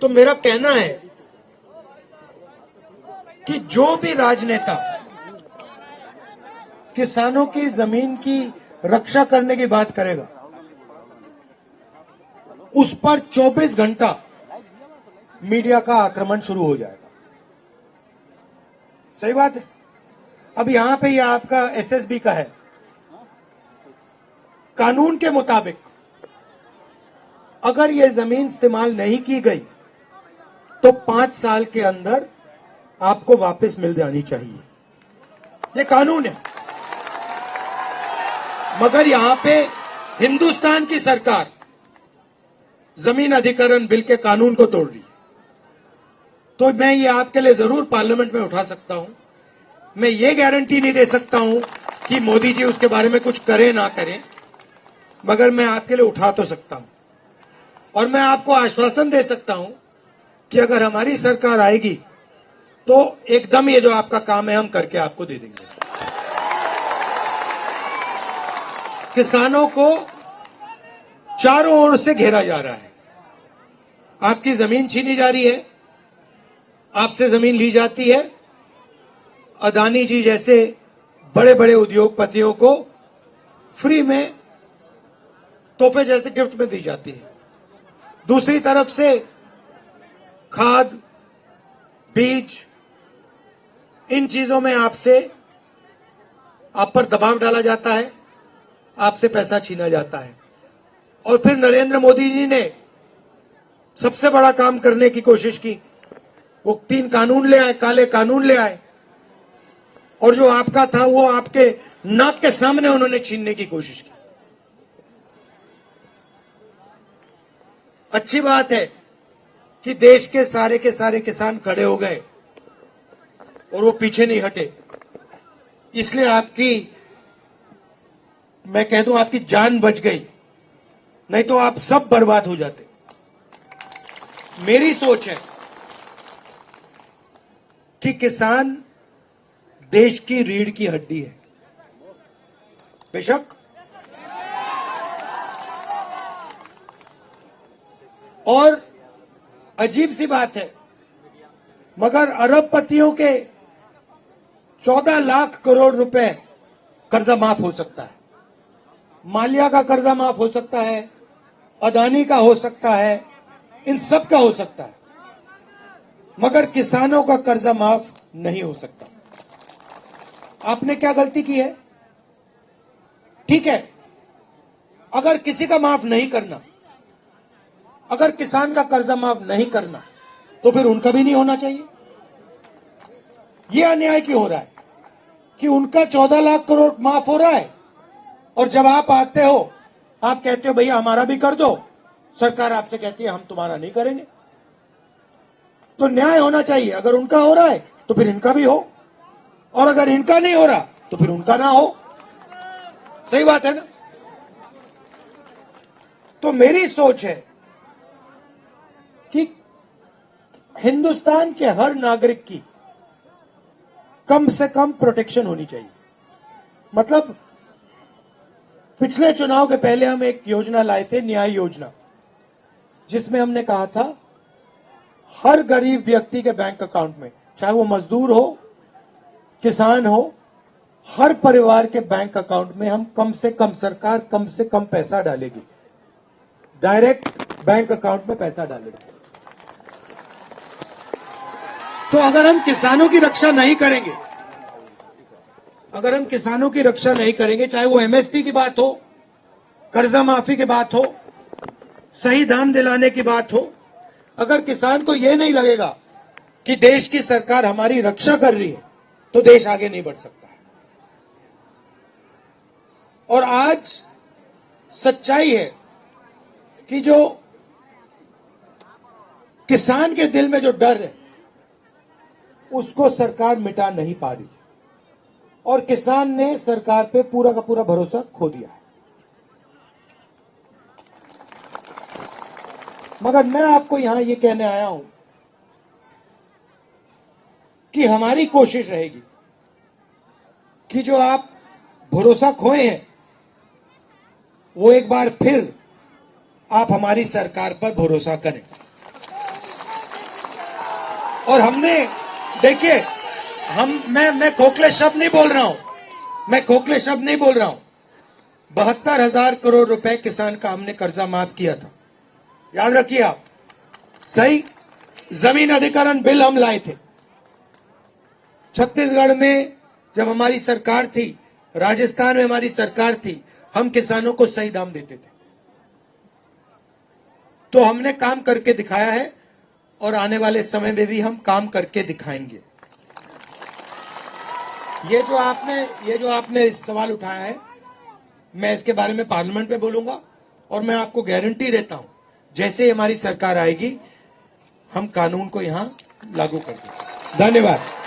तो मेरा कहना है कि जो भी राजनेता किसानों की जमीन की रक्षा करने की बात करेगा, उस पर 24 घंटा मीडिया का आक्रमण शुरू हो जाएगा। सही बात है। अब यहां पे यह आपका एसएसबी का है। कानून के मुताबिक अगर यह जमीन इस्तेमाल नहीं की गई तो 5 साल के अंदर आपको वापस मिल जानी चाहिए। यह कानून है। मगर यहां पे हिंदुस्तान की सरकार जमीन अधिग्रहण बिल के कानून को तोड़ रही है। तो मैं ये आपके लिए जरूर पार्लियामेंट में उठा सकता हूं। मैं ये गारंटी नहीं दे सकता हूं कि मोदी जी उसके बारे में कुछ करें ना करें, मगर मैं आपके लिए उठा तो सकता हूं। और मैं आपको आश्वासन दे सकता हूं कि अगर हमारी सरकार आएगी तो एकदम ये जो आपका काम है हम करके आपको दे देंगे। किसानों को चारों ओर से घेरा जा रहा है। आपकी जमीन छीनी जा रही है, आपसे जमीन ली जाती है। अदानी जी जैसे बड़े बड़े उद्योगपतियों को फ्री में तोहफे जैसे गिफ्ट में दी जाती है। दूसरी तरफ से खाद, बीज, इन चीजों में आप पर दबाव डाला जाता है, आपसे पैसा छीना जाता है। और फिर नरेंद्र मोदी जी ने सबसे बड़ा काम करने की कोशिश की। वो 3 कानून ले आए, काले कानून ले आए, और जो आपका था वो आपके नाक के सामने उन्होंने छीनने की कोशिश की। अच्छी बात है कि देश के सारे किसान खड़े हो गए और वो पीछे नहीं हटे। इसलिए मैं कह दूं आपकी जान बच गई, नहीं तो आप सब बर्बाद हो जाते। मेरी सोच है कि किसान देश की रीढ़ की हड्डी है। बेशक, और अजीब सी बात है, मगर अरबपतियों के 14 लाख करोड़ रुपए कर्जा माफ हो सकता है। माल्या का कर्जा माफ हो सकता है, अदानी का हो सकता है, इन सब का हो सकता है, मगर किसानों का कर्जा माफ नहीं हो सकता। आपने क्या गलती की है? ठीक है, अगर किसी का माफ नहीं करना, अगर किसान का कर्जा माफ नहीं करना, तो फिर उनका भी नहीं होना चाहिए। यह अन्याय क्यों हो रहा है कि उनका 14 लाख करोड़ माफ हो रहा है, और जब आप आते हो आप कहते हो भैया हमारा भी कर दो, सरकार आपसे कहती है हम तुम्हारा नहीं करेंगे। तो न्याय होना चाहिए। अगर उनका हो रहा है तो फिर इनका भी हो, और अगर इनका नहीं हो रहा तो फिर उनका ना हो। सही बात है ना? तो मेरी सोच है कि हिंदुस्तान के हर नागरिक की कम से कम प्रोटेक्शन होनी चाहिए। मतलब पिछले चुनाव के पहले हम एक योजना लाए थे, न्याय योजना, जिसमें हमने कहा था हर गरीब व्यक्ति के बैंक अकाउंट में, चाहे वो मजदूर हो, किसान हो, हर परिवार के बैंक अकाउंट में हम सरकार कम से कम पैसा डालेगी, डायरेक्ट बैंक अकाउंट में पैसा डालेगी। तो अगर हम किसानों की रक्षा नहीं करेंगे, चाहे वो एमएसपी की बात हो, कर्जा माफी की बात हो, सही दाम दिलाने की बात हो, अगर किसान को यह नहीं लगेगा कि देश की सरकार हमारी रक्षा कर रही है, तो देश आगे नहीं बढ़ सकता है। और आज सच्चाई है कि जो किसान के दिल में जो डर है उसको सरकार मिटा नहीं पा रही, और किसान ने सरकार पे पूरा का पूरा भरोसा खो दिया है। मगर मैं आपको यहां ये कहने आया हूं कि हमारी कोशिश रहेगी कि जो आप भरोसा खोए हैं वो एक बार फिर आप हमारी सरकार पर भरोसा करें। और हमने देखिए, मैं खोखले शब्द नहीं बोल रहा हूं, मैं खोखले शब्द नहीं बोल रहा हूं। 72,000 करोड़ रुपए किसान का हमने कर्जा माफ किया था, याद रखिए आप। सही, जमीन अधिग्रहण बिल हम लाए थे। छत्तीसगढ़ में जब हमारी सरकार थी, राजस्थान में हमारी सरकार थी, हम किसानों को सही दाम देते थे। तो हमने काम करके दिखाया है और आने वाले समय में भी हम काम करके दिखाएंगे। ये जो आपने इस सवाल उठाया है, मैं इसके बारे में पार्लियामेंट में बोलूंगा और मैं आपको गारंटी देता हूं, जैसे ही हमारी सरकार आएगी हम कानून को यहां लागू कर देंगे। धन्यवाद।